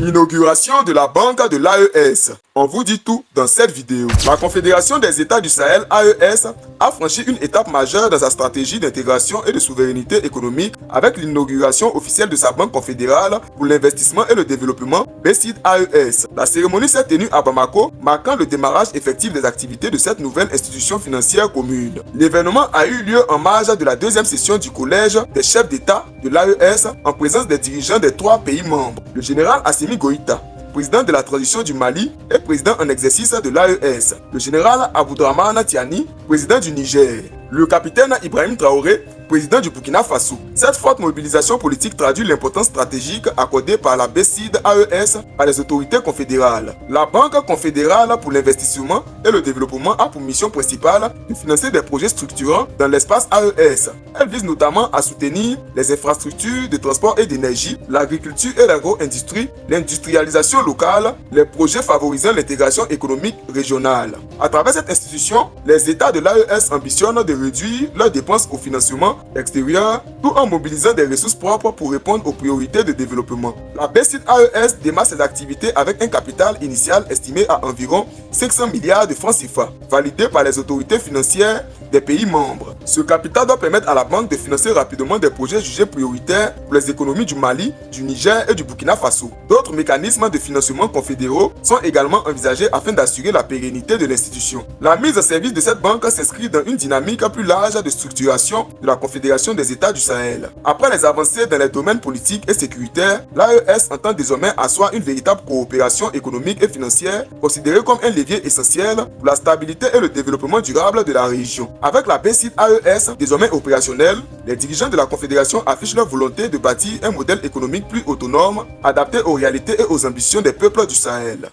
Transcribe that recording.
Inauguration de la banque de l'AES. On vous dit tout dans cette vidéo. La Confédération des États du Sahel, AES, a franchi une étape majeure dans sa stratégie d'intégration et de souveraineté économique avec l'inauguration officielle de sa banque confédérale pour l'investissement et le développement, BCID AES. La cérémonie s'est tenue à Bamako, marquant le démarrage effectif des activités de cette nouvelle institution financière commune. L'événement a eu lieu en marge de la deuxième session du collège des chefs d'État de l'AES en présence des dirigeants des 3 pays membres. Le général Assimi Goïta, président de la transition du Mali et président en exercice de l'AES. Le général Aboudrahmane Tiani, président du Niger. Le capitaine Ibrahim Traoré, président du Burkina Faso. Cette forte mobilisation politique traduit l'importance stratégique accordée par la BCID AES par les autorités confédérales. La Banque confédérale pour l'investissement et le développement a pour mission principale de financer des projets structurants dans l'espace AES. Elle vise notamment à soutenir les infrastructures de transport et d'énergie, l'agriculture et l'agro-industrie, l'industrialisation locale, les projets favorisant l'intégration économique régionale. À travers cette institution, les États de l'AES ambitionnent de réduire leurs dépenses au financement extérieur tout en mobilisant des ressources propres pour répondre aux priorités de développement. La BCID AES démarre ses activités avec un capital initial estimé à environ 500 milliards de francs CFA, validé par les autorités financières des pays membres. Ce capital doit permettre à la banque de financer rapidement des projets jugés prioritaires pour les économies du Mali, du Niger et du Burkina Faso. D'autres mécanismes de financement confédéraux sont également envisagés afin d'assurer la pérennité de l'institution. La mise en service de cette banque s'inscrit dans une dynamique plus large de structuration de la Confédération des États du Sahel. Après les avancées dans les domaines politiques et sécuritaires, l'AES entend désormais asseoir une véritable coopération économique et financière considérée comme un levier essentiel pour la stabilité et le développement durable de la région. Avec la BCID AES désormais opérationnelle, les dirigeants de la Confédération affichent leur volonté de bâtir un modèle économique plus autonome, adapté aux réalités et aux ambitions des peuples du Sahel.